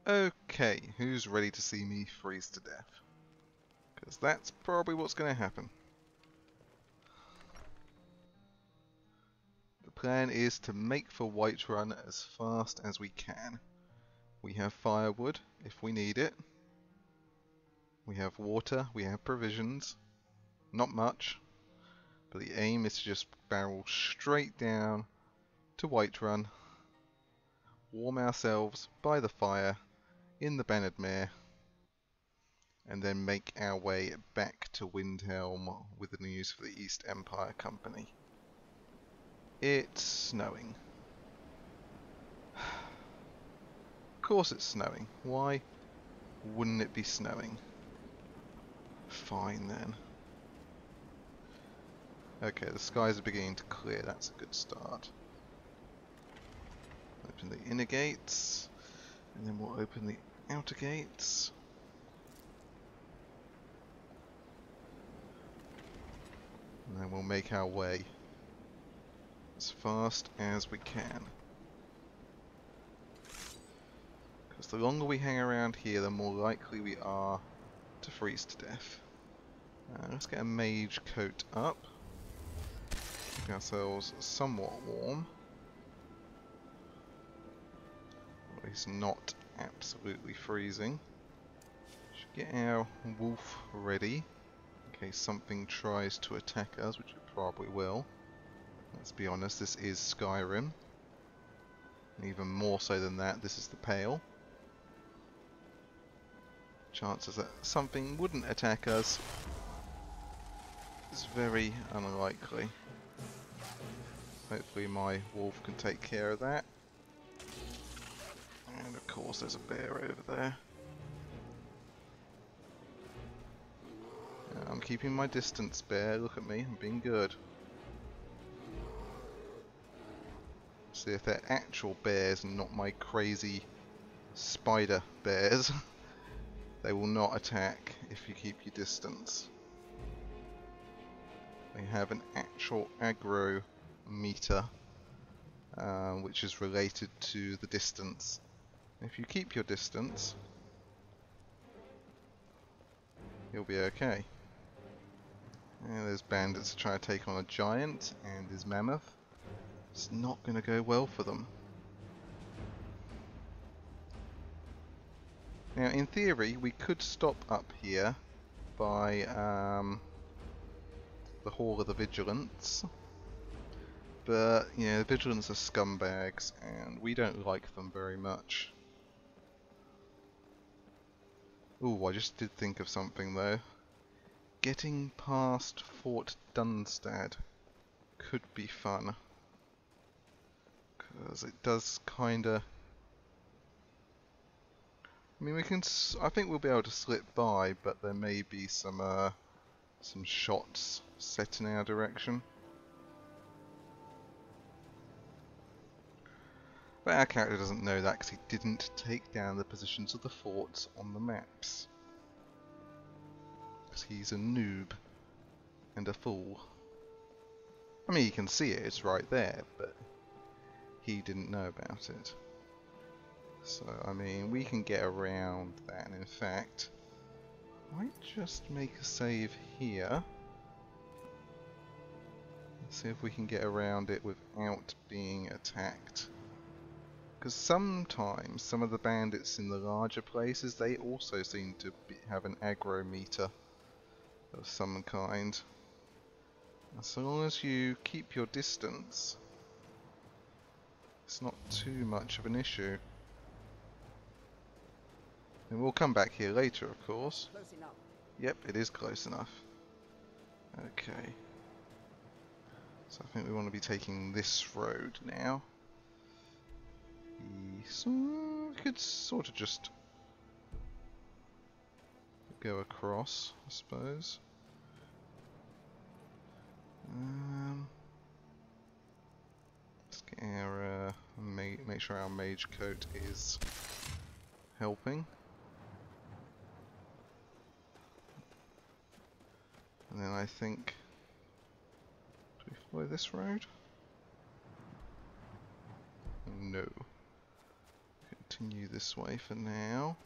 Okay, who's ready to see me freeze to death? Because that's probably what's going to happen. The plan is to make for Whiterun as fast as we can. We have firewood if we need it. We have water, we have provisions. Not much, but the aim is to just barrel straight down to Whiterun, warm ourselves by the fire in the Bannermere, and then make our way back to Windhelm with the news for the East Empire Company. It's snowing. Of course it's snowing. Why wouldn't it be snowing? Fine then. Okay, the skies are beginning to clear. That's a good start. Open the inner gates, and then we'll open the outer gates. And then we'll make our way as fast as we can. Because the longer we hang around here, the more likely we are to freeze to death. Let's get a mage coat up. Keep ourselves somewhat warm. At least not absolutely freezing. Should get our wolf ready in case something tries to attack us, which it probably will. Let's be honest, this is Skyrim. And even more so than that, this is the Pale. Chances that something wouldn't attack us is very unlikely. Hopefully my wolf can take care of that. And of course there's a bear over there. I'm keeping my distance, bear. Look at me, I'm being good. See if they're actual bears and not my crazy spider bears. They will not attack if you keep your distance. They have an actual aggro meter, which is related to the distance. If you keep your distance, you'll be okay. And there's bandits trying to take on a giant and his mammoth. It's not going to go well for them. Now, in theory, we could stop up here by the Hall of the Vigilants, but you know, the Vigilants are scumbags, and we don't like them very much. Ooh, I just did think of something though. Getting past Fort Dunstad could be fun, because it does kinda. I mean, we can. I think we'll be able to slip by, but there may be some shots set in our direction. But our character doesn't know that because he didn't take down the positions of the forts on the maps. Because he's a noob and a fool. I mean, you can see it; it's right there, but he didn't know about it. So, I mean, we can get around that, and in fact, I might just make a save here. Let's see if we can get around it without being attacked. Because sometimes, some of the bandits in the larger places, they also seem to have an aggro meter of some kind. And so long as you keep your distance, it's not too much of an issue. And we'll come back here later, of course. Close enough. Yep, it is close enough. Okay. So I think we want to be taking this road now. So we could sort of just go across, I suppose. Let's get our make sure our mage coat is helping. And then I think, do we follow this road? No. continue this way for now.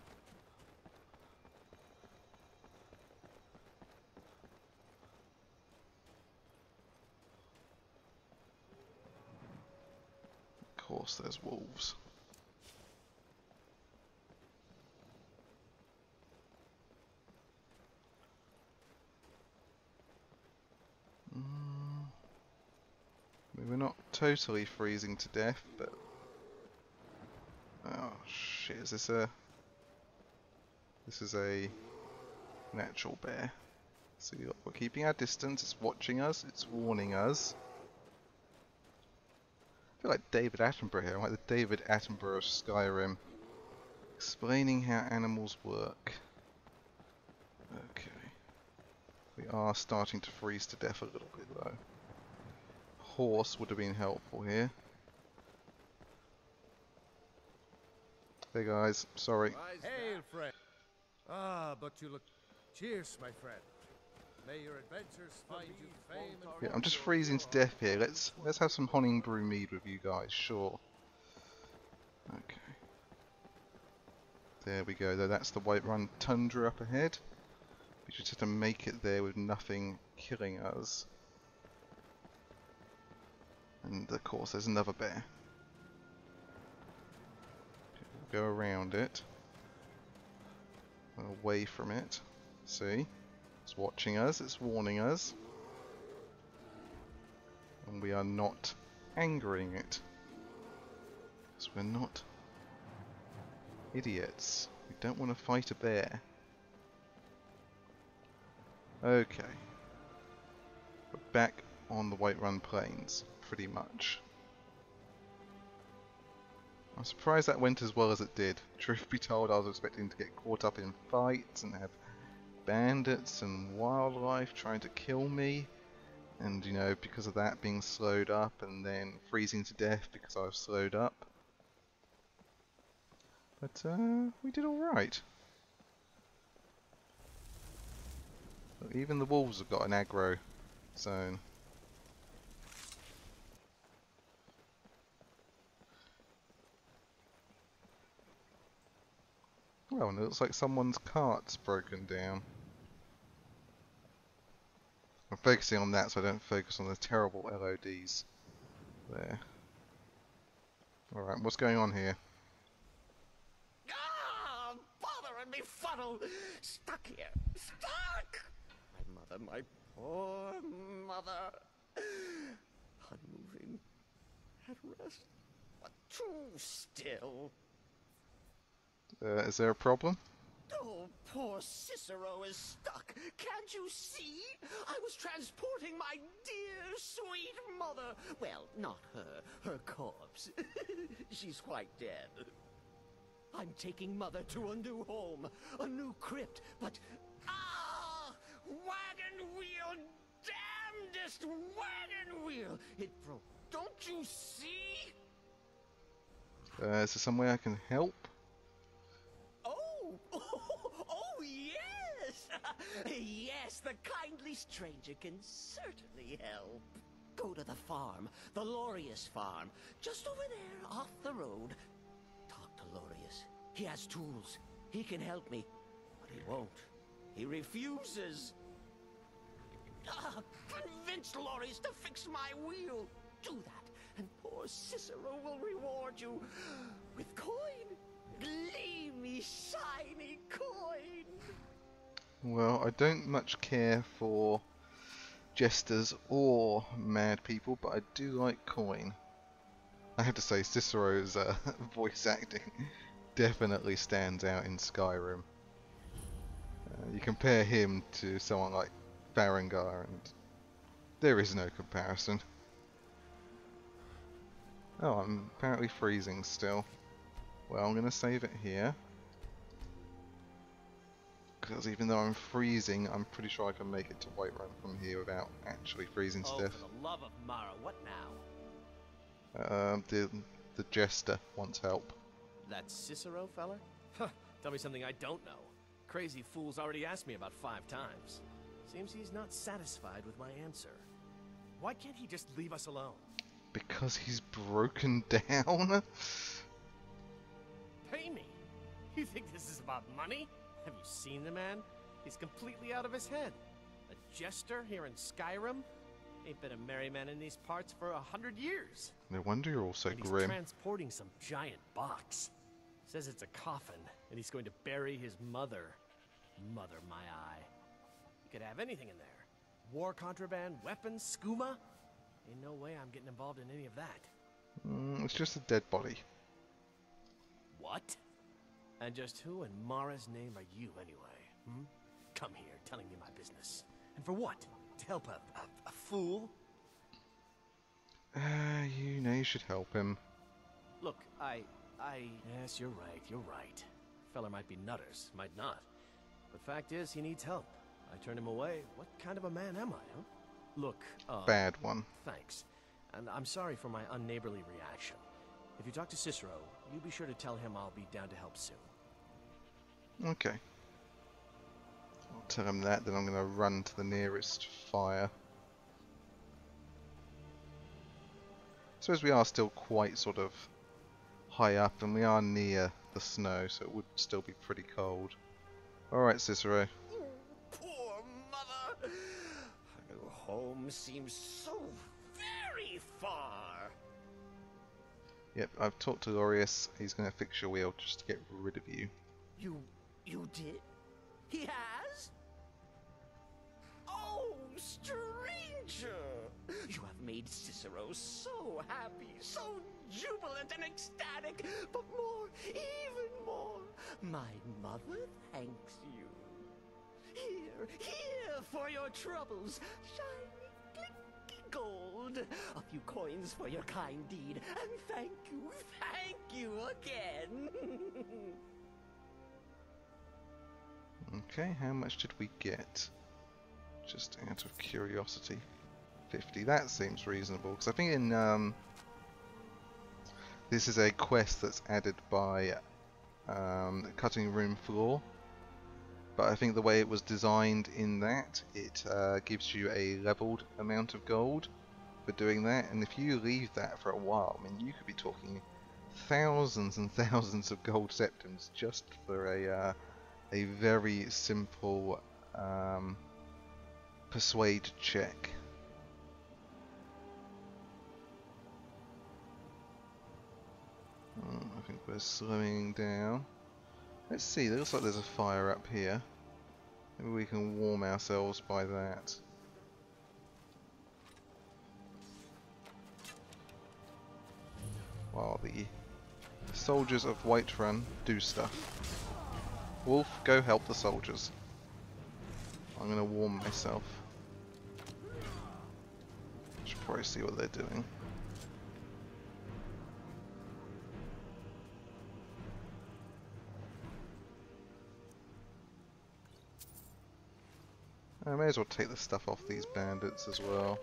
Of course, there's wolves. We're not totally freezing to death, but... Oh shit, is this a... This is a natural bear. So we're keeping our distance, it's watching us, it's warning us. I feel like David Attenborough here, I'm like the David Attenborough of Skyrim. Explaining how animals work. Okay. We are starting to freeze to death a little bit though. Horse would have been helpful here. Hey guys, sorry. Hail, friend. Ah, but you look... Cheers, my friend. May your adventures find you fame and... Yeah, I'm just freezing to death here. Let's have some Honning Brew mead with you guys, sure. Okay. There we go, though that's the Whiterun Tundra up ahead. We just have to make it there with nothing killing us. And of course there's another bear. Okay, we'll go around it. Away from it. See? It's watching us, it's warning us. And we are not angering it. Because we're not idiots. We don't want to fight a bear. Okay. We're back on the Whiterun Plains, pretty much. I'm surprised that went as well as it did. Truth be told, I was expecting to get caught up in fights and have bandits and wildlife trying to kill me. And, you know, because of that being slowed up and then freezing to death because I was slowed up. But, we did alright. Even the wolves have got an aggro zone. Well, and it looks like someone's cart's broken down. I'm focusing on that so I don't focus on the terrible LODs there. Alright, what's going on here? Ah, bother and befuddle! Stuck here! Stuck! My mother, my poor mother! Unmoving, at rest, but too still. Is there a problem? Oh, poor Cicero is stuck. Can't you see? I was transporting my dear, sweet mother. Well, not her. Her corpse. She's quite dead. I'm taking mother to a new home, a new crypt, but... Ah! Wagon wheel! Damnedest wagon wheel! It broke. Don't you see? Is there some way I can help? Oh, yes! Yes, the kindly stranger can certainly help. Go to the farm, the Lorius farm, just over there off the road. Talk to Lorius. He has tools. He can help me. But he won't. He refuses. Convince Lorius to fix my wheel. Do that, and poor Cicero will reward you with coin. Gleamy, shiny coin! Well, I don't much care for jesters or mad people, but I do like coin. I have to say, Cicero's voice acting definitely stands out in Skyrim. You compare him to someone like Farengar, and there is no comparison. Oh, I'm apparently freezing still. Well, I'm going to save it here. Because even though I'm freezing, I'm pretty sure I can make it to Whiterun from here without actually freezing to death. For the love of Mara, what now? The jester wants help. That Cicero fella? Huh, tell me something I don't know. Crazy fool's already asked me about 5 times. Seems he's not satisfied with my answer. Why can't he just leave us alone? Because he's broken down? Pain You think this is about money? Have you seen the man? He's completely out of his head. A jester here in Skyrim? Ain't been a merry man in these parts for 100 years. No wonder you're all so And he's grim. transporting some giant box. Says it's a coffin, and he's going to bury his mother. Mother, my eye. You could have anything in there. War contraband, weapons, skooma. Ain't no way I'm getting involved in any of that. It's just a dead body. What? And just who in Mara's name are you, anyway? Hmm? Come here, telling me my business. And for what? To help a fool? You know you should help him. Look, Yes, you're right. Feller might be nutters, might not. But fact is, he needs help. I turn him away. What kind of a man am I, huh? Look, Bad one. Thanks. And I'm sorry for my unneighborly reaction. If you talk to Cicero, you be sure to tell him I'll be down to help soon. Okay. I'll tell him that, then I'm going to run to the nearest fire. I suppose we are still quite sort of high up, and we are near the snow, so it would still be pretty cold. Alright, Cicero. Poor mother. Her new home seems so very far. Yep, I've talked to Laureus. He's going to fix your wheel just to get rid of you. You did? He has? Oh, stranger! You have made Cicero so happy, so jubilant and ecstatic, but more, even more, my mother thanks you. Here for your troubles, shiny, clicky gold, a few coins for your kind deed, and thank you again. Okay, how much did we get? Just out of curiosity. 50. That seems reasonable, because I think in this is a quest that's added by cutting room floor, but I think the way it was designed in that, it gives you a leveled amount of gold for doing that, and if you leave that for a while, I mean, you could be talking thousands and thousands of gold septims just for a very simple persuade check. I think we're slowing down. Let's see, it looks like there's a fire up here. Maybe we can warm ourselves by that. While the soldiers of Whiterun do stuff. Wolf, go help the soldiers. I'm gonna warm myself. Should probably see what they're doing. I may as well take the stuff off these bandits as well.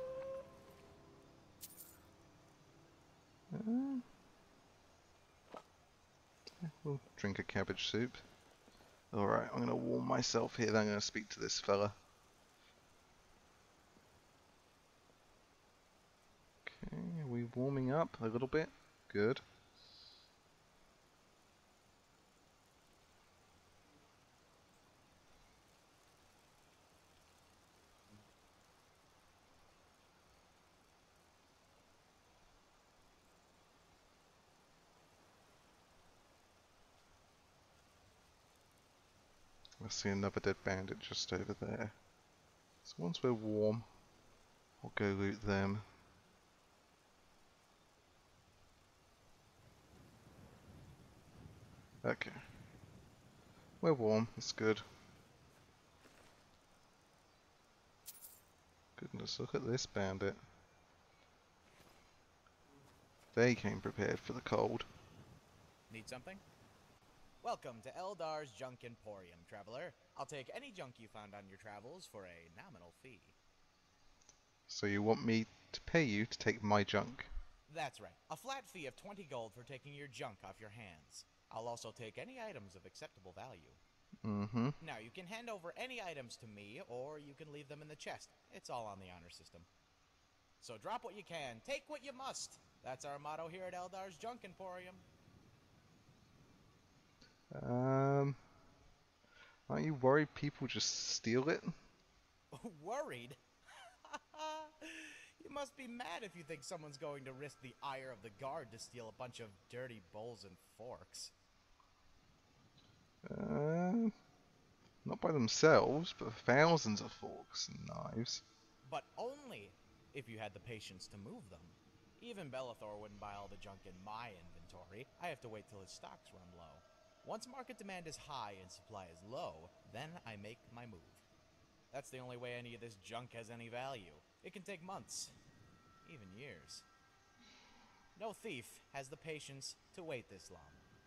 We'll drink a cabbage soup. Alright, I'm going to warm myself here, then I'm going to speak to this fella. Okay, are we warming up a little bit? Good. I see another dead bandit just over there. So once we're warm, we'll go loot them. Okay. We're warm, it's good. Goodness, look at this bandit. They came prepared for the cold. Need something? Welcome to Eldar's Junk Emporium, traveler. I'll take any junk you found on your travels for a nominal fee. So you want me to pay you to take my junk? That's right. A flat fee of 20 gold for taking your junk off your hands. I'll also take any items of acceptable value. Mm-hmm. Now, you can hand over any items to me, or you can leave them in the chest. It's all on the honor system. So drop what you can, take what you must. That's our motto here at Eldar's Junk Emporium. Aren't you worried people just steal it? Worried? You must be mad if you think someone's going to risk the ire of the guard to steal a bunch of dirty bowls and forks. Not by themselves, but thousands of forks and knives. But only if you had the patience to move them. Even Belethor wouldn't buy all the junk in my inventory. I have to wait till his stocks run low. Once market demand is high and supply is low, then I make my move. That's the only way any of this junk has any value. It can take months, even years. No thief has the patience to wait this long.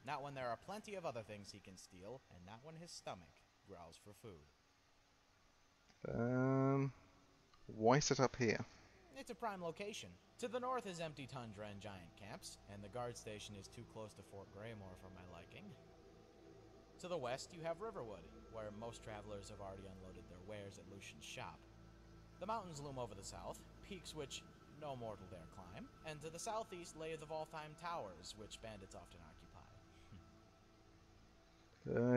Not when there are plenty of other things he can steal, and not when his stomach growls for food. Why set up here? It's a prime location. To the north is empty tundra and giant camps, and the guard station is too close to Fort Greymore for my liking. To the west you have Riverwood, where most travelers have already unloaded their wares at Lucian's shop. The mountains loom over the south, peaks which no mortal dare climb, and to the southeast lay the Voltheim Towers, which bandits often occupy.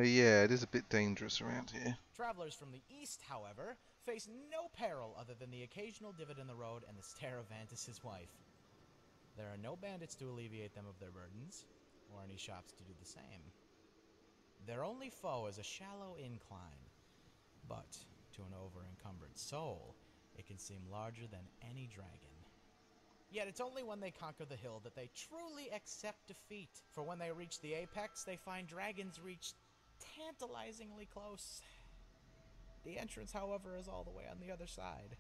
Yeah, it is a bit dangerous around here. Travelers from the east, however, face no peril other than the occasional divot in the road and the stare of Vantus' wife. There are no bandits to alleviate them of their burdens, or any shops to do the same. Their only foe is a shallow incline, but to an over-encumbered soul, it can seem larger than any dragon. Yet it's only when they conquer the hill that they truly accept defeat, for when they reach the apex, they find dragons reach tantalizingly close. The entrance, however, is all the way on the other side.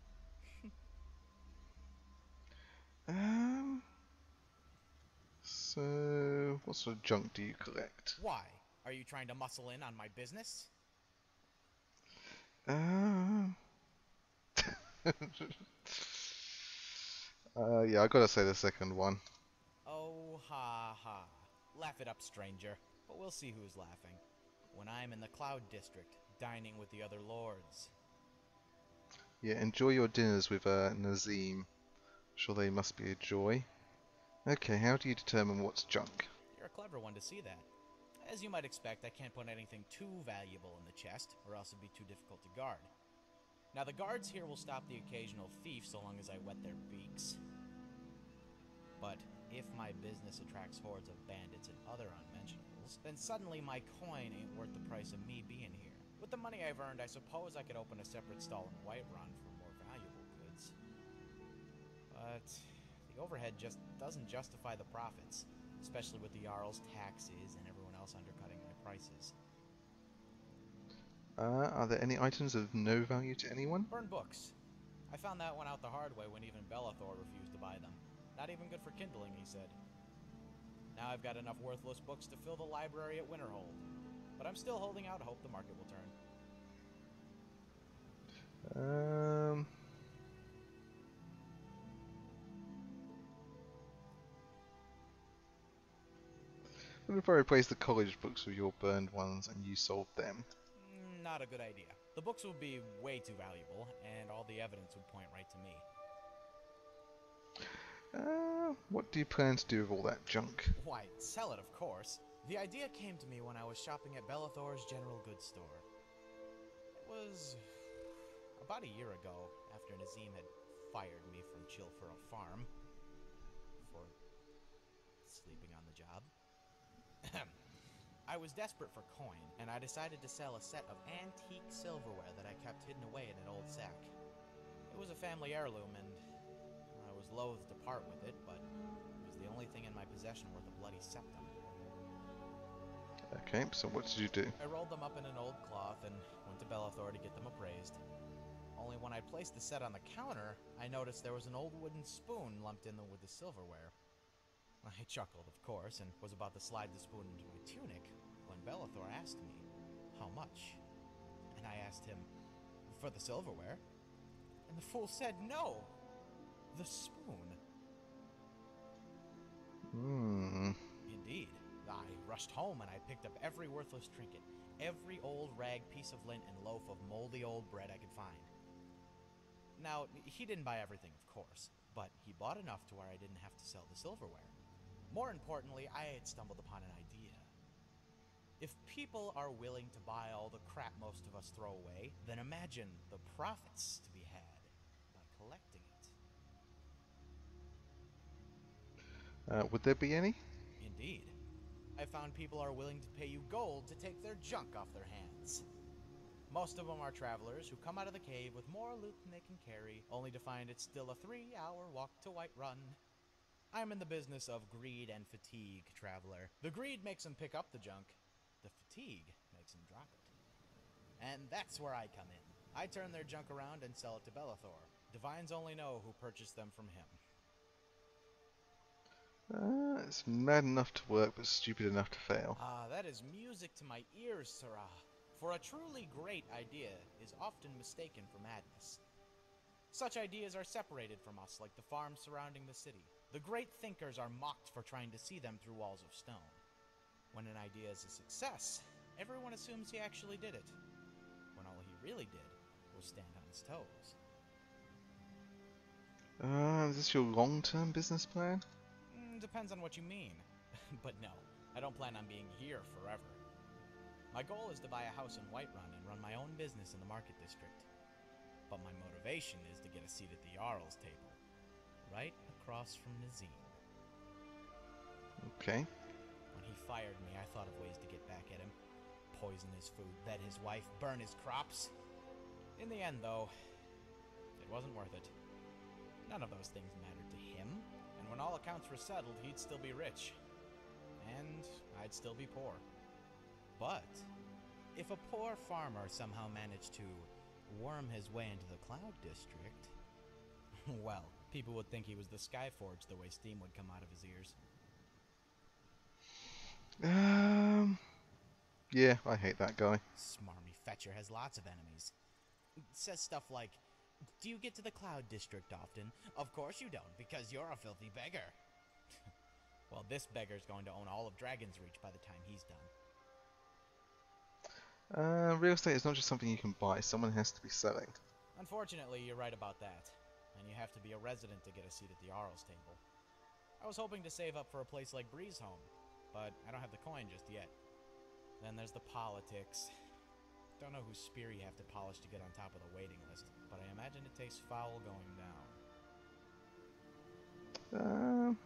So what sort of junk do you collect? Why? Are you trying to muscle in on my business? Yeah, I gotta say the second one. Oh, ha ha. Laugh it up, stranger. But we'll see who's laughing. When I'm in the Cloud District, dining with the other lords. Yeah, enjoy your dinners with Nazim. Sure they must be a joy. Okay, how do you determine what's junk? You're a clever one to see that. As you might expect, I can't put anything too valuable in the chest, or else it'd be too difficult to guard. Now, the guards here will stop the occasional thief so long as I wet their beaks. But if my business attracts hordes of bandits and other unmentionables, then suddenly my coin ain't worth the price of me being here. With the money I've earned, I suppose I could open a separate stall in Whiterun for more valuable goods. But the overhead just doesn't justify the profits, especially with the Jarl's taxes and everyone else undercutting my prices. Are there any items of no value to anyone? Burned books. I found that one out the hard way when even Belethor refused to buy them. Not even good for kindling, he said. Now I've got enough worthless books to fill the library at Winterhold. But I'm still holding out hope the market will turn. What if I replace the college books with your burned ones and you sold them? Not a good idea. The books would be way too valuable, and all the evidence would point right to me. What do you plan to do with all that junk? Why, sell it, of course. The idea came to me when I was shopping at Belethor's general goods store. It was about a year ago, after Nazim had fired me from Chilfurrow Farm for sleeping on the job. I was desperate for coin, and I decided to sell a set of antique silverware that I kept hidden away in an old sack. It was a family heirloom, and I was loath to part with it, but it was the only thing in my possession worth a bloody septum. Okay, so what did you do? I rolled them up in an old cloth and went to Belethor to get them appraised. Only when I placed the set on the counter, I noticed there was an old wooden spoon lumped in with the silverware. I chuckled, of course, and was about to slide the spoon into my tunic when Belethor asked me, how much? And I asked him, for the silverware? And the fool said, no, the spoon. Indeed. I rushed home and I picked up every worthless trinket, every old rag, piece of lint, and loaf of moldy old bread I could find. Now, he didn't buy everything, of course, but he bought enough to where I didn't have to sell the silverware. More importantly, I had stumbled upon an idea. If people are willing to buy all the crap most of us throw away, then imagine the profits to be had by collecting it. Would there be any? Indeed. I found people are willing to pay you gold to take their junk off their hands. Most of them are travelers who come out of the cave with more loot than they can carry, only to find it's still a 3-hour walk to Whiterun. I'm in the business of greed and fatigue, traveler. The greed makes them pick up the junk. The fatigue makes them drop it. And that's where I come in. I turn their junk around and sell it to Belethor. Divines only know who purchased them from him. It's mad enough to work, but stupid enough to fail. Ah, that is music to my ears, Sirrah. For a truly great idea is often mistaken for madness. Such ideas are separated from us like the farms surrounding the city. The great thinkers are mocked for trying to see them through walls of stone. When an idea is a success, everyone assumes he actually did it, when all he really did was stand on his toes. Is this your long-term business plan? Depends on what you mean. But no, I don't plan on being here forever. My goal is to buy a house in Whiterun and run my own business in the market district. But my motivation is to get a seat at the Jarl's table, right across from Nazim. Okay. When he fired me, I thought of ways to get back at him. Poison his food, bed his wife, burn his crops. In the end, though, it wasn't worth it. None of those things mattered to him, and when all accounts were settled, he'd still be rich. And I'd still be poor. But if a poor farmer somehow managed to worm his way into the Cloud District, well, people would think he was the Skyforge the way steam would come out of his ears. Yeah, I hate that guy. Smarmy Fetcher has lots of enemies. Says stuff like, "Do you get to the Cloud District often?" "Of course you don't, because you're a filthy beggar." Well, this beggar's going to own all of Dragon's Reach by the time he's done. Real estate is not just something you can buy, someone has to be selling. Unfortunately, you're right about that. And you have to be a resident to get a seat at the Jarl's table. I was hoping to save up for a place like Breezeholm, but I don't have the coin just yet. Then there's the politics. Don't know whose spear you have to polish to get on top of the waiting list, but I imagine it tastes foul going down.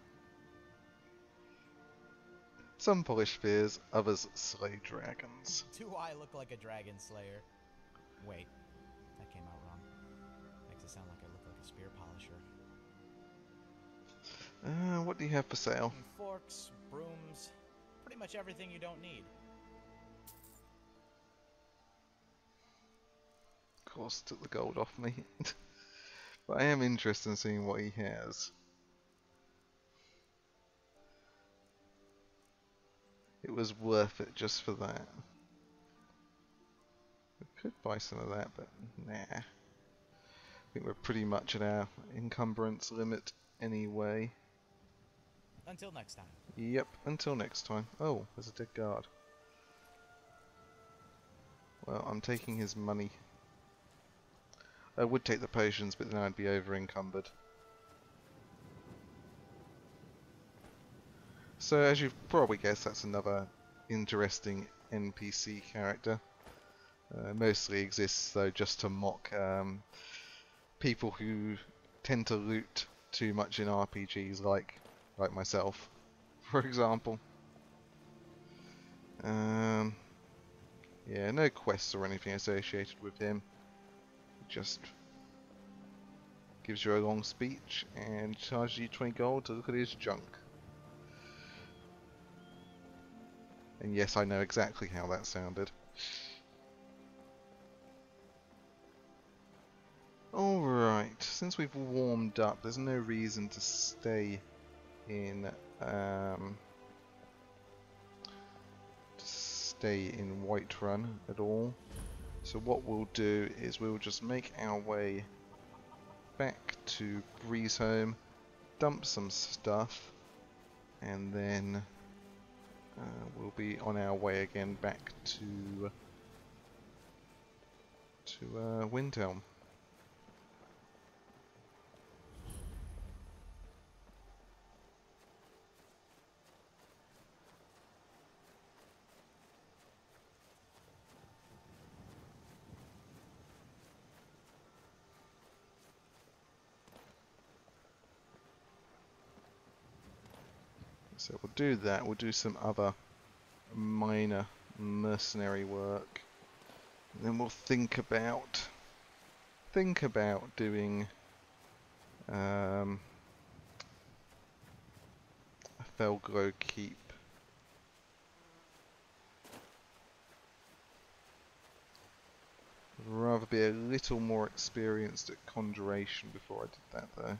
Some polish spears, others slay dragons. Do I look like a dragon slayer? Wait, that came out wrong. Makes it sound like I look like a spear polisher. What do you have for sale? Forks, brooms, pretty much everything you don't need. Of course, took the gold off me. But I am interested in seeing what he has. It was worth it just for that. We could buy some of that, but nah. I think we're pretty much at our encumbrance limit anyway. Until next time. Yep, until next time. Oh, there's a dead guard. Well, I'm taking his money. I would take the potions, but then I'd be over encumbered. So, as you've probably guessed, that's another interesting NPC character. Mostly exists, though, just to mock people who tend to loot too much in RPGs, like myself, for example. Yeah, no quests or anything associated with him. Just gives you a long speech and charges you 20 gold to look at his junk. And yes, I know exactly how that sounded. Alright, since we've warmed up, there's no reason to stay in Whiterun at all. So what we'll do is we'll just make our way back to Breezeholm, dump some stuff, and then we'll be on our way again back to Windhelm. So we'll do that. We'll do some other minor mercenary work. And then we'll think about doing a Felglow Keep. I'd rather be a little more experienced at conjuration before I did that though.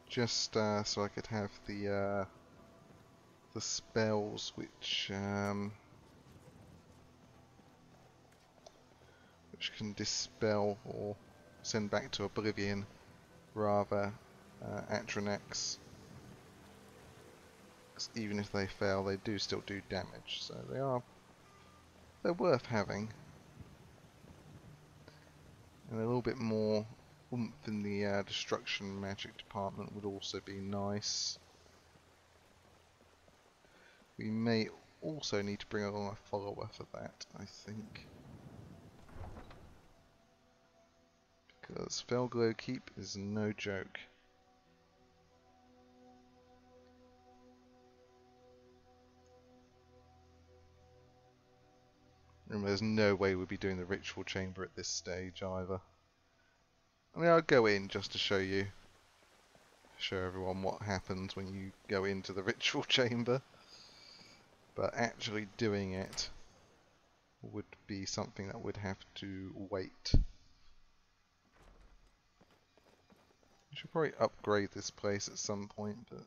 Just so I could have the spells which can dispel or send back to oblivion rather Atronex. 'Cause even if they fail, they do still do damage, so they're worth having. And a little bit more oomph in the destruction magic department would also be nice. We may also need to bring along a follower for that, I think. Because Felglow Keep is no joke. And there's no way we'd be doing the ritual chamber at this stage either. I mean, I'll go in just to show everyone what happens when you go into the ritual chamber. But actually doing it would be something that would have to wait. I should probably upgrade this place at some point, but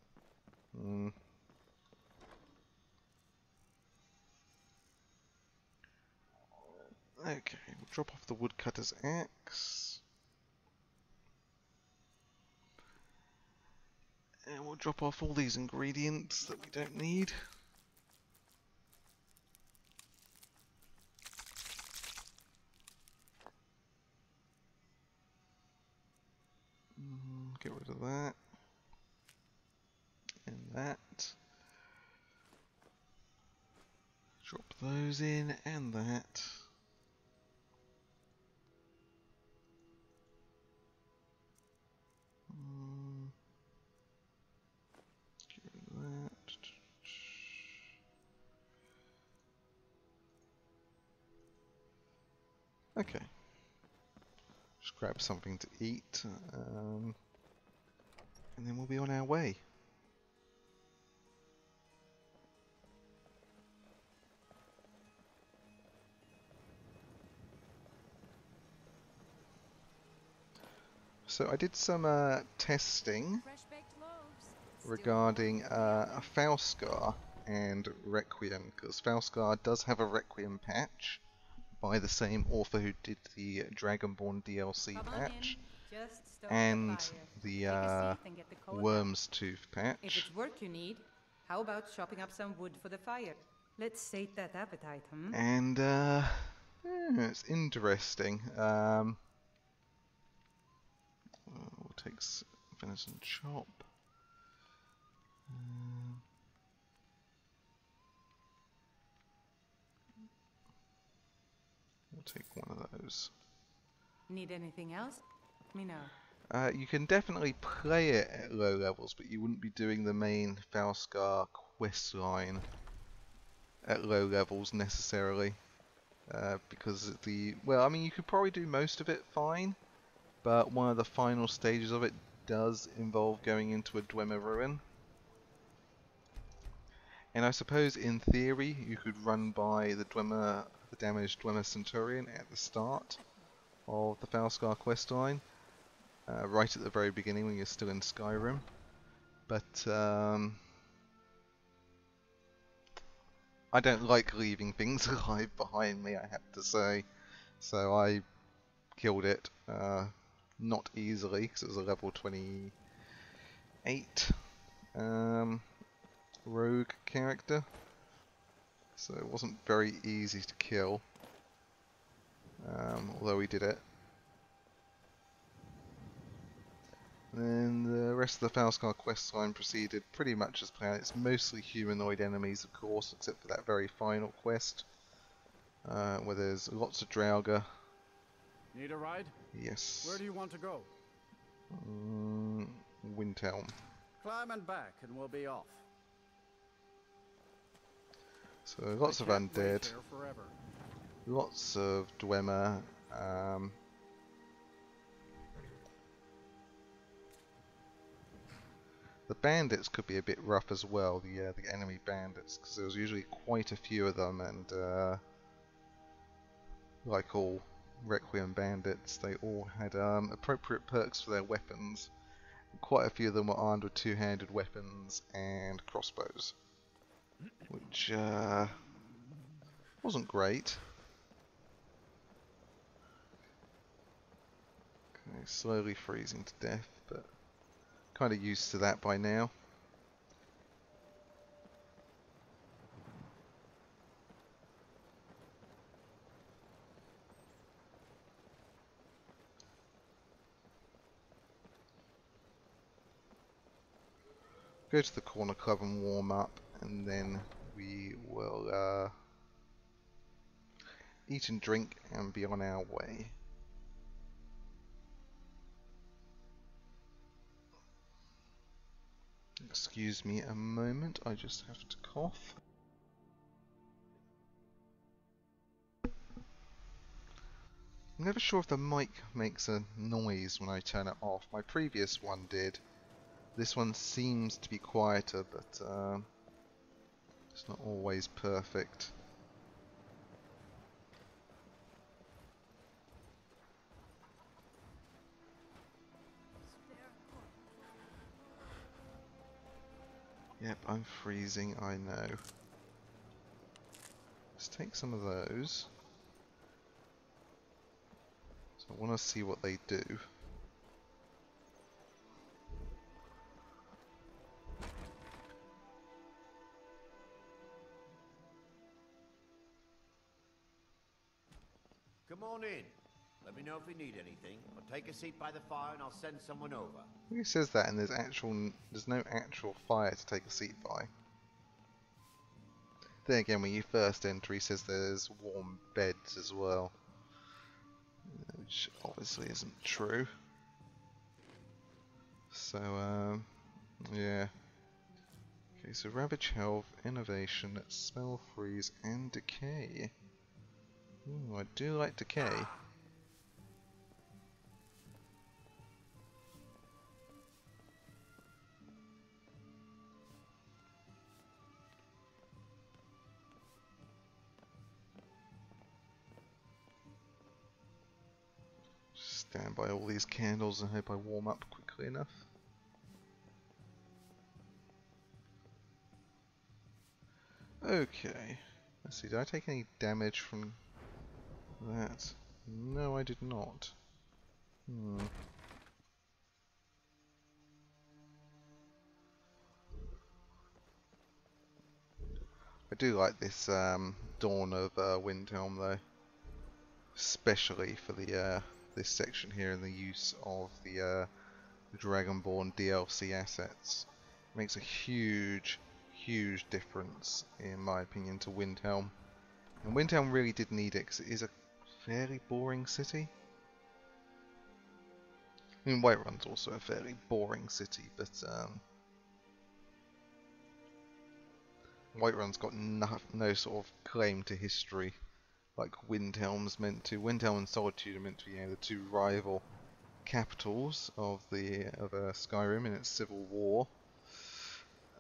okay, we'll drop off the woodcutter's axe. And we'll drop off all these ingredients that we don't need. Get rid of that. And that. Drop those in, and that. Get rid of that. Okay. Just grab something to eat, and then we'll be on our way. So I did some testing regarding Falskar and Requiem, because Falskar does have a Requiem patch by the same author who did the Dragonborn DLC patch and the Worm's Tooth patch. If it's work you need, how about chopping up some wood for the fire? Let's sate that appetite, hmm? And it's interesting. We'll take venison chop. We'll take one of those. Need anything else? Let me know. You can definitely play it at low levels, but you wouldn't be doing the main Falskar quest line at low levels necessarily. Because well, I mean, you could probably do most of it fine, but one of the final stages of it does involve going into a Dwemer ruin. And I suppose in theory you could run by the damaged Dwemer Centurion at the start of the Falskar questline, right at the very beginning when you're still in Skyrim. But I don't like leaving things alive behind me, I have to say. So I killed it, not easily, because it was a level 28 rogue character. So it wasn't very easy to kill, although we did it. And the rest of the Falskar questline proceeded pretty much as planned. It's mostly humanoid enemies, of course, except for that very final quest, where there's lots of Draugr. Need a ride? Yes. Where do you want to go? Windhelm. Climb and back, and we'll be off. So lots of I can't wait undead, here forever. lots of Dwemer. The bandits could be a bit rough as well. The enemy bandits, because there was usually quite a few of them, and like all Requiem bandits, they all had appropriate perks for their weapons. Quite a few of them were armed with two-handed weapons and crossbows, which wasn't great. Okay, slowly freezing to death, but kind of used to that by now. Go to the corner club and warm up, and then we will eat and drink and be on our way. Excuse me a moment, I just have to cough. I'm never sure if the mic makes a noise when I turn it off. My previous one did. This one seems to be quieter, but it's not always perfect. Yep, I'm freezing, I know. Let's take some of those. So I want to see what they do. Come on in. Let me know if you need anything. Or take a seat by the fire and I'll send someone over. Who says that? And there's no actual fire to take a seat by. Then again, when you first enter, he says there's warm beds as well, which obviously isn't true. So yeah. Okay, so Ravage Health, Innovation, Spell Freeze, and Decay. Ooh, I do like Decay. Stand by all these candles and hope I warm up quickly enough. Okay. Let's see, did I take any damage from that? No, I did not. I do like this Dawn of Windhelm though, especially for the this section here and the use of the Dragonborn DLC assets. It makes a huge difference in my opinion to Windhelm, and Windhelm really did need it because it is a fairly boring city. I mean, Whiterun's also a fairly boring city, but Whiterun's got no sort of claim to history like Windhelm's meant to. Windhelm and Solitude are meant to be, you know, the two rival capitals of Skyrim in its civil war,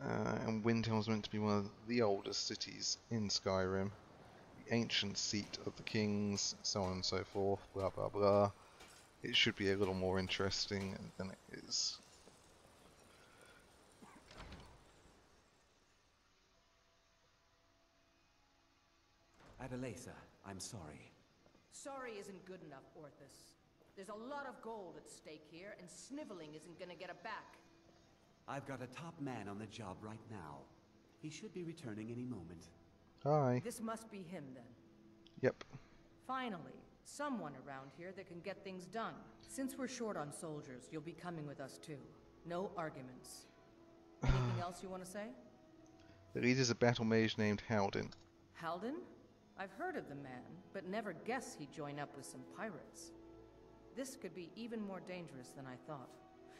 and Windhelm's meant to be one of the oldest cities in Skyrim, the ancient seat of the kings, so on and so forth, blah blah blah. It should be a little more interesting than it is. Adelaisa, I'm sorry. Sorry isn't good enough, Orthus. There's a lot of gold at stake here, and sniveling isn't gonna get it back. I've got a top man on the job right now. He should be returning any moment. Hi. This must be him, then. Yep. Finally, someone around here that can get things done. Since we're short on soldiers, you'll be coming with us too. No arguments. Anything else you want to say? The leader's a battle mage named Haldyn. Haldyn? I've heard of the man, but never guessed he'd join up with some pirates. This could be even more dangerous than I thought.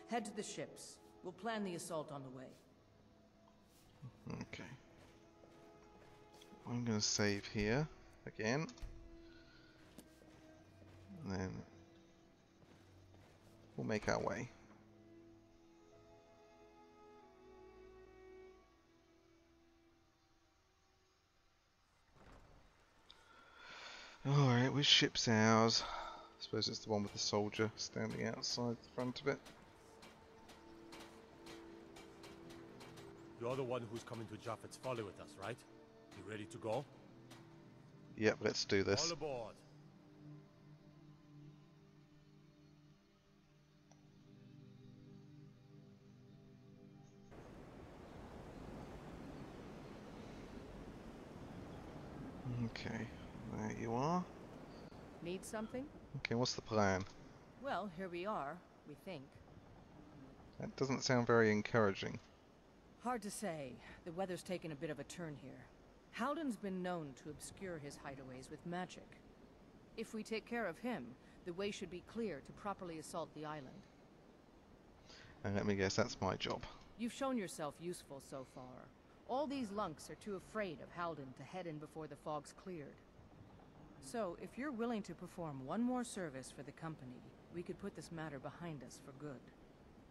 Head to the ships. We'll plan the assault on the way. Okay. I'm going to save here again. And then we'll make our way. Alright, which ship's ours? I suppose it's the one with the soldier standing outside the front of it. You're the one who's coming to Japhet's folly with us, right? You ready to go? Yep, let's do this. All aboard! Okay, there you are. Need something? Okay, what's the plan? Well, here we are, we think. That doesn't sound very encouraging. Hard to say. The weather's taken a bit of a turn here. Haldyn's been known to obscure his hideaways with magic. If we take care of him, the way should be clear to properly assault the island. And let me guess, that's my job. You've shown yourself useful so far. All these lunks are too afraid of Haldyn to head in before the fog's cleared. So, if you're willing to perform one more service for the company, we could put this matter behind us for good.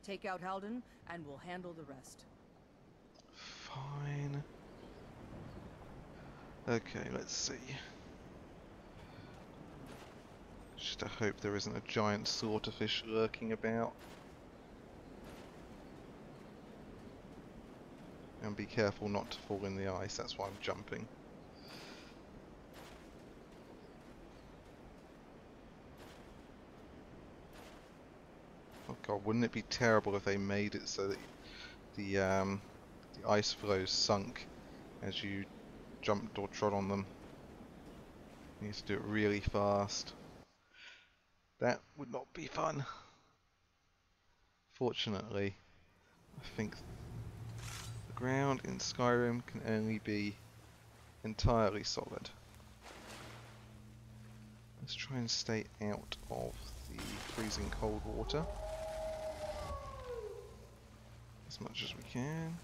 Take out Haldyn, and we'll handle the rest. Fine. Okay, let's see. Just to hope there isn't a giant slaughterfish lurking about. And be careful not to fall in the ice, that's why I'm jumping. Oh god, wouldn't it be terrible if they made it so that the ice floes sunk as you jumped or trod on them? You need to do it really fast. That would not be fun. Fortunately, I think the ground in Skyrim can only be entirely solid. Let's try and stay out of the freezing cold water as much as we can.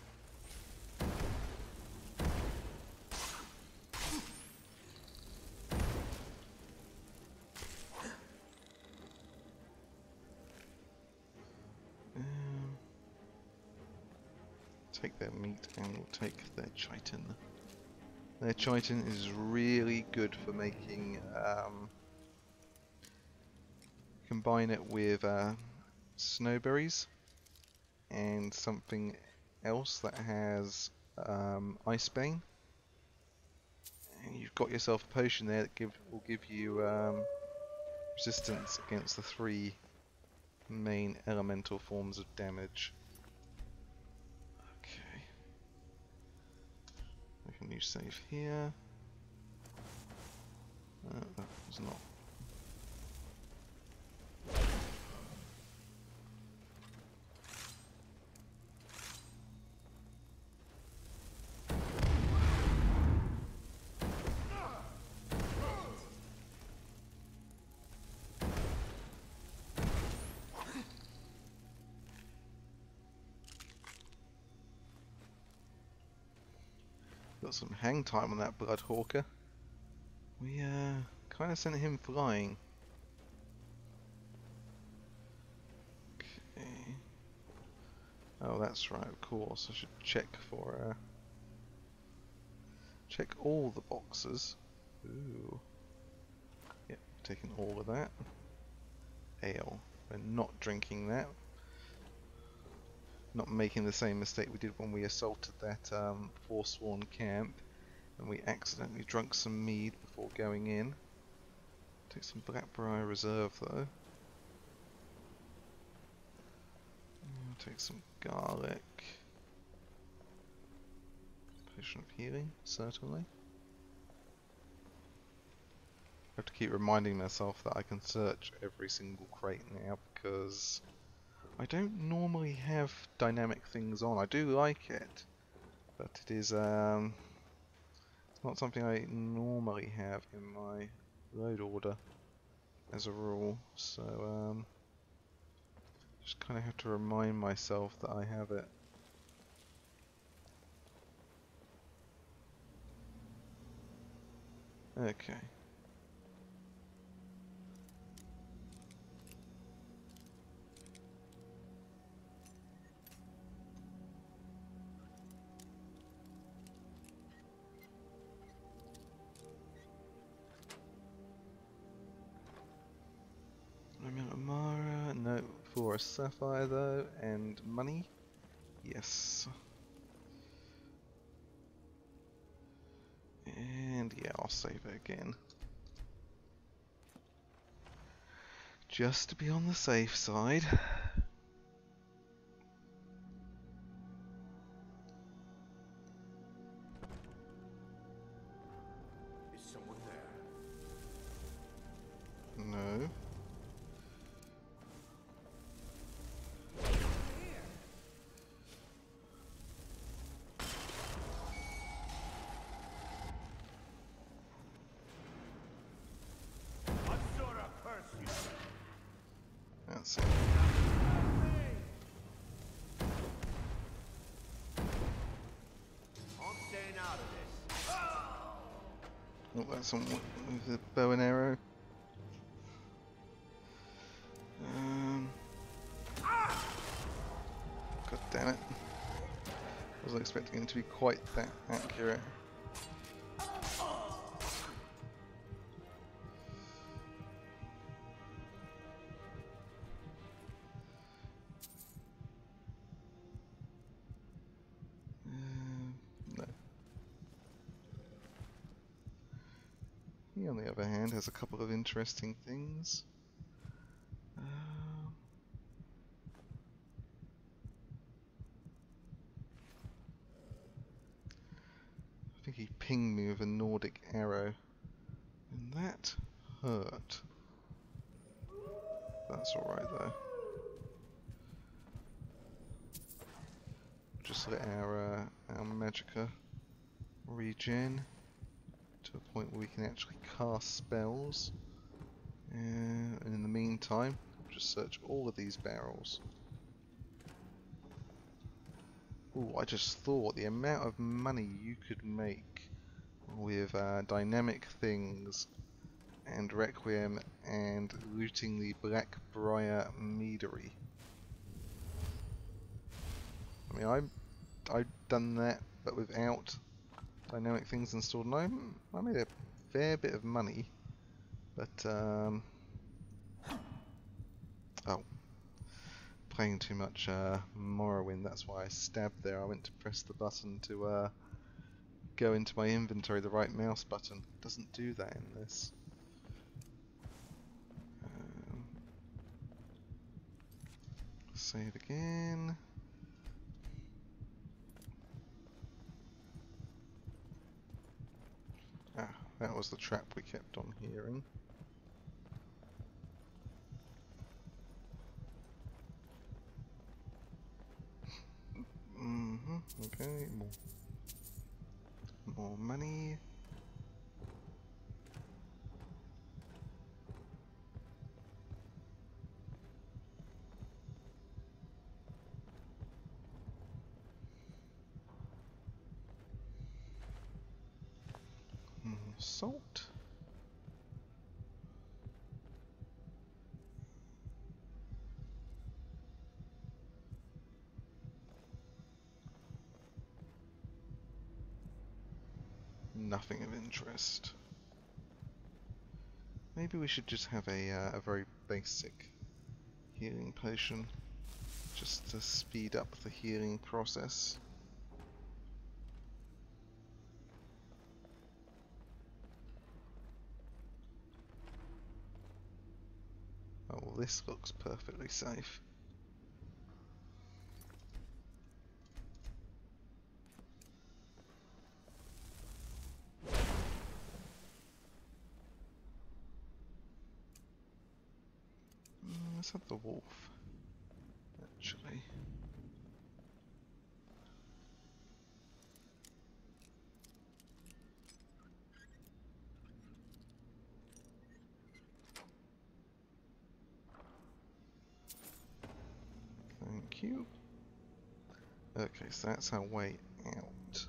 Take their meat and we'll take their chitin. Their chitin is really good for making, combine it with snowberries and something else that has icebane, and you've got yourself a potion there that will give you resistance against the 3 main elemental forms of damage. Okay, make a new save here. That was not. Got some hang time on that Bloodhawker. We kind of sent him flying. Okay. Oh, that's right. Of course, I should check for check all the boxes. Ooh. Yep, taking all of that. Ale. We're not drinking that. Not making the same mistake we did when we assaulted that Forsworn camp and we accidentally drank some mead before going in. Take some Blackbriar Reserve though. Take some garlic. Potion of healing, certainly. I have to keep reminding myself that I can search every single crate now because I don't normally have dynamic things on. I do like it, but it is it's not something I normally have in my load order as a rule. So Just kind of have to remind myself that I have it. Okay. Amara, no, for a sapphire though, and money, yes. And yeah, I'll save it again. Just to be on the safe side. Is someone there? No. What sort of curse you? That's it. I'm staying out of this. Oh, that's on with the bow and arrow. God damn it. I wasn't expecting it to be quite that accurate. No. He, on the other hand, has a couple of interesting things. I think he pinged me with a Nordic arrow, and that hurt. That's alright though. Just let our magicka regen to a point where we can actually cast spells. And in the meantime, just search all of these barrels. Ooh, I just thought the amount of money you could make with dynamic things and Requiem and looting the Blackbriar Meadery. I mean, I've done that, but without dynamic things installed, and I made a fair bit of money. But oh, playing too much Morrowind. That's why I stabbed there. I went to press the button to go into my inventory, the right mouse button. It doesn't do that in this. Save again. Ah, that was the trap we kept on hearing. Okay, more money. Salt. Nothing of interest. Maybe we should just have a very basic healing potion, just to speed up the healing process. Oh, well, this looks perfectly safe. Let's have the wolf, actually. you. Okay, so that's our way out.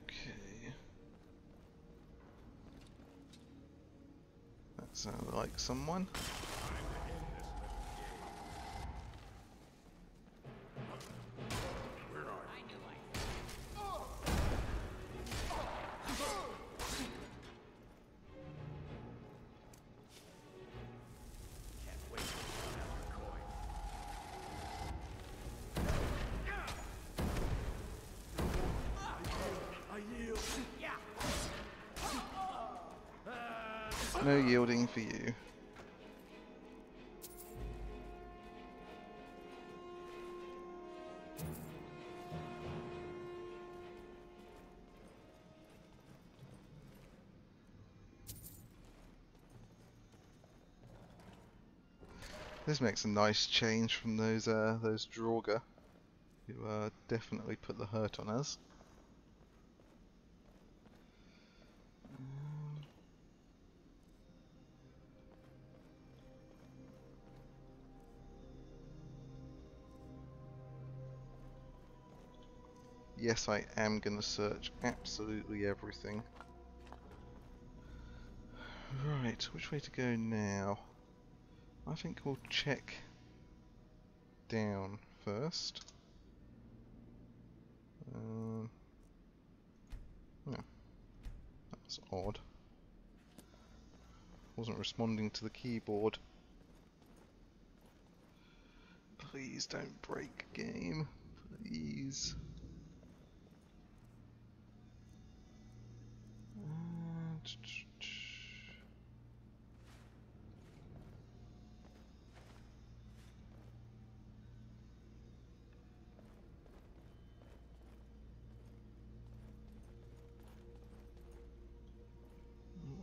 Okay. That sounds like someone. No yielding for you. This makes a nice change from those Draugr, who definitely put the hurt on us. Yes, I am going to search absolutely everything. Right, which way to go now? I think we'll check down first. No, that's odd. Wasn't responding to the keyboard. Please don't break, game. Please.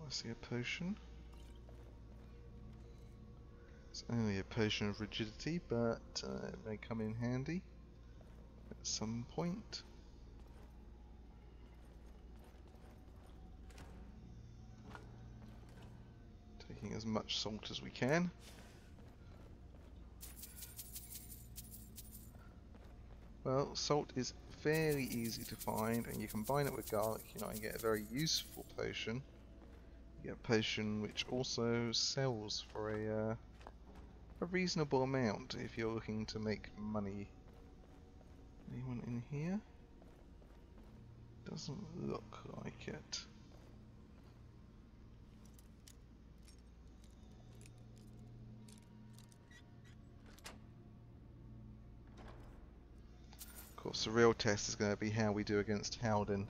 I see a potion. It's only a potion of rigidity, but it may come in handy at some point. Taking as much salt as we can. Well, salt is fairly easy to find, and you combine it with garlic, and get a very useful potion. You get a potion which also sells for a reasonable amount if you're looking to make money. Anyone in here? Doesn't look like it. Of course, the real test is going to be how we do against Haldyn.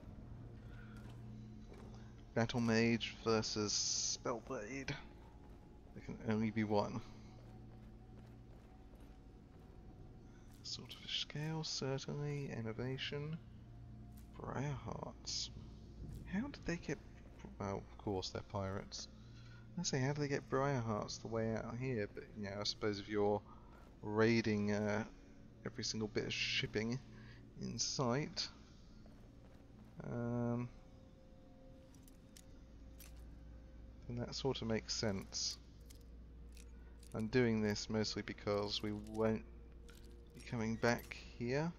Battle Mage versus Spellblade. There can only be one. Swordfish scale, certainly. Innovation. Briar Hearts. How did they get... Well, of course they're pirates. I say, how do they get Briar Hearts the way out here? But, I suppose if you're raiding every single bit of shipping in sight, then that sort of makes sense. I'm doing this mostly because we won't be coming back here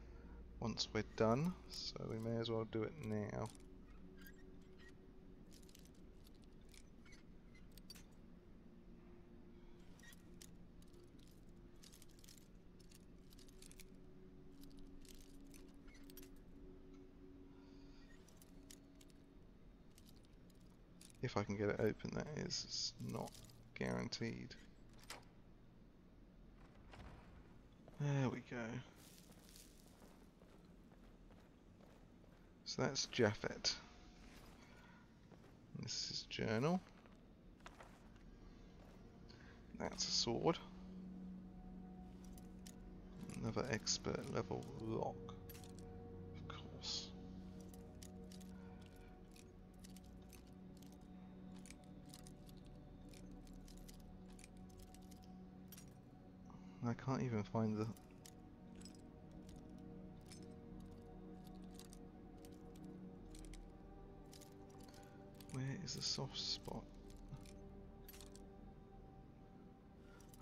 once we're done, so we may as well do it now. If I can get it open, that is. It's not guaranteed. There we go. So that's Japhet. This is journal. That's a sword. Another expert level lock. Of course. I can't even find the... Where is the soft spot?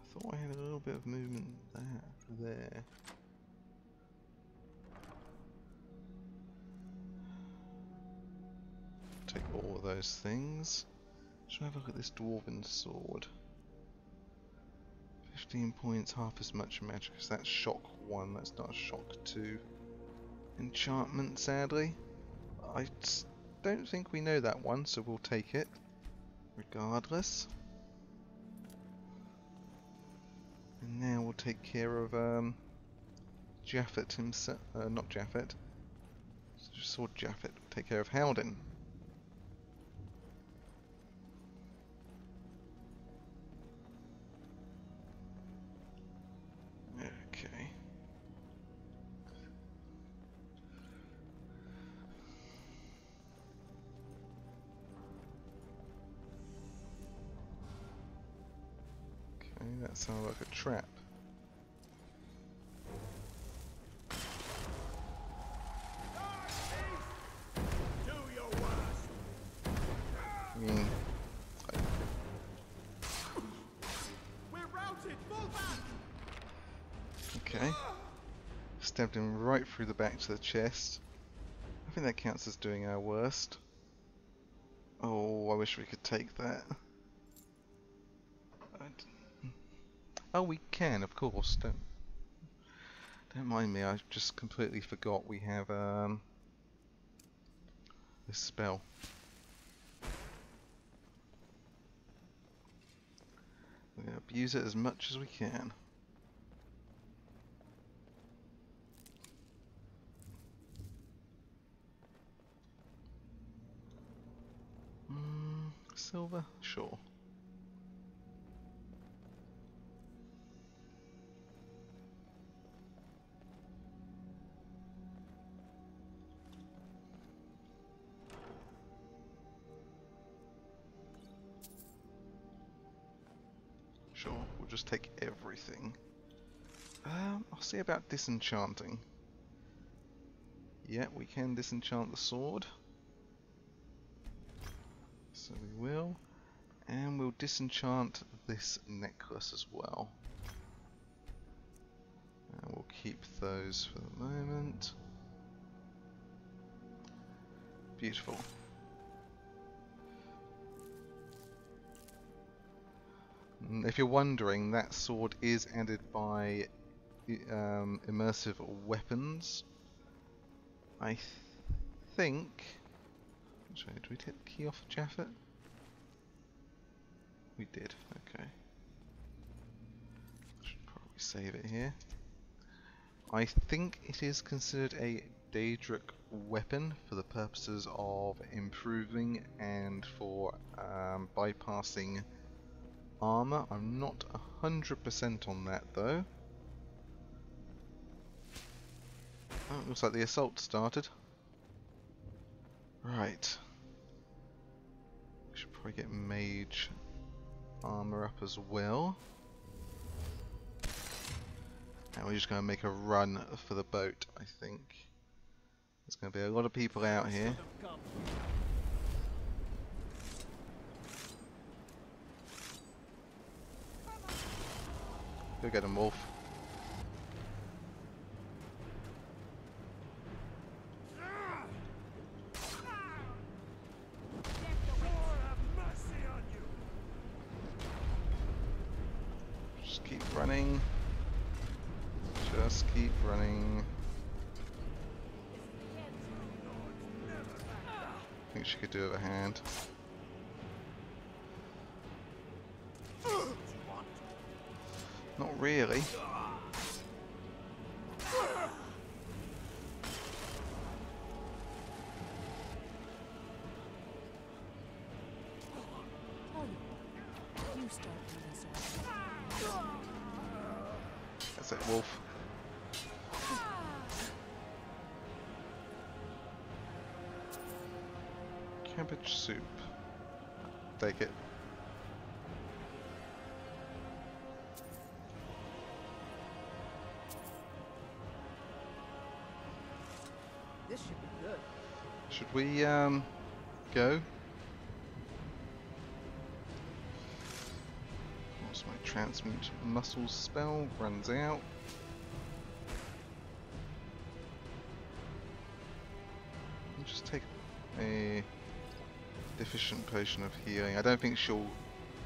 I thought I had a little bit of movement there. Take all of those things. Should I have a look at this dwarven sword? 15 points, half as much magic, because that's shock 1, that's not a shock 2. Enchantment, sadly. I don't think we know that one, so we'll take it regardless. And now we'll take care of Japhet himself. Not Japhet. Just saw Japhet. We'll take care of Haldyn. Okay. That sounds like a trap. Do your worst. I mean, We're routed. Fall back. okay. Stabbed him right through the back to the chest. I think that counts as doing our worst. Oh, I wish we could take that. Oh, we can, of course. Don't mind me. I just completely forgot we have this spell. We're gonna abuse it as much as we can. Silver, sure. Sure, we'll just take everything. I'll see about disenchanting. Yeah, we can disenchant the sword. So we will. And we'll disenchant this necklace as well. And we'll keep those for the moment. Beautiful. If you're wondering, that sword is added by immersive weapons. I think... Sorry, did we take the key off Japhet? We did, okay. Should probably save it here. I think it is considered a Daedric weapon for the purposes of improving and for bypassing armor. I'm not 100% on that though. Oh, looks like the assault started. Right. We should probably get mage armor up as well. And we're just going to make a run for the boat, I think. There's going to be a lot of people out here. Go get him, Wolf. Just keep running. Just keep running. I think she could do with a hand. Not really. You start this off. That's it, Wolf. Cabbage soup. Take it. This should be good. Should we go? Once my transmute muscles spell runs out. I'll just take a deficient potion of healing. I don't think she'll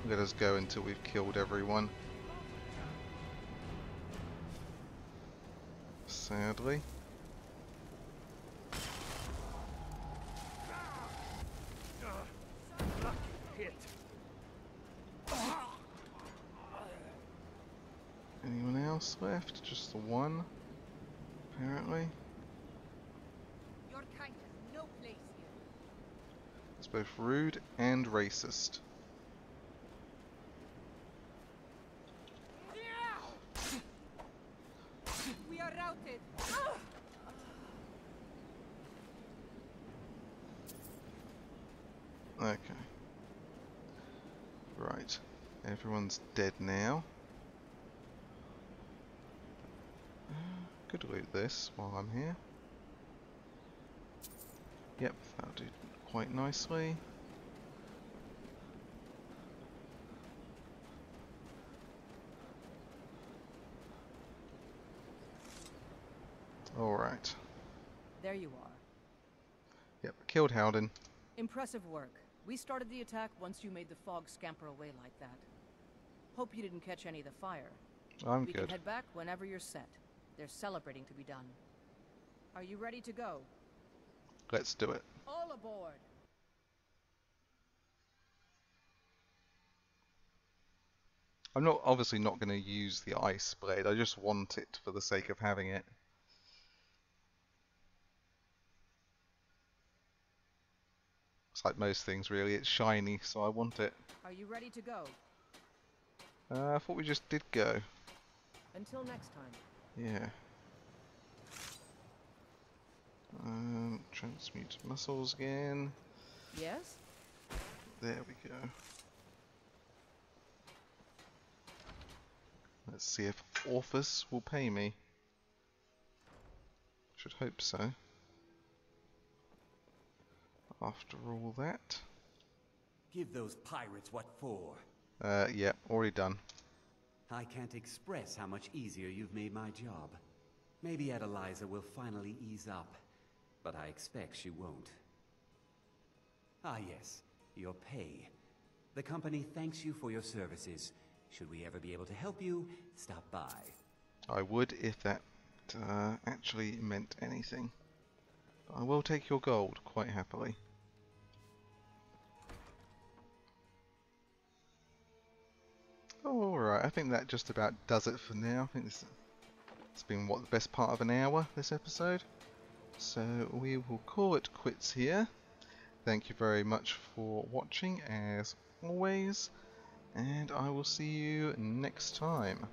let us go until we've killed everyone. Sadly. Anyone else left? Just the one, apparently. Your kind has no place here. It's both rude and racist. We are routed. Okay. Right. Everyone's dead now. Could loot this while I'm here. Yep, that'll do quite nicely. Alright. There you are. Yep, killed Haldyn. Impressive work. We started the attack once you made the fog scamper away like that. Hope you didn't catch any of the fire. I'm We good. can head back whenever you're set. There's celebrating to be done. Are you ready to go? Let's do it. All aboard! I'm obviously not going to use the ice blade. I just want it for the sake of having it. It's like most things really, it's shiny, so I want it. Are you ready to go? I thought we just did go. Until next time. Yeah. Transmute muscles again. Yes? There we go. Let's see if Orphus will pay me. Should hope so. After all that. Give those pirates what for. Yeah, already done. I can't express how much easier you've made my job. Maybe Adeliza will finally ease up, but I expect she won't. Ah yes, your pay. The company thanks you for your services. Should we ever be able to help you, stop by. I would if that actually meant anything. But I will take your gold quite happily. Alright, I think that just about does it for now. I think it's been, what, the best part of an hour, this episode? So we will call it quits here. Thank you very much for watching, as always, and I will see you next time.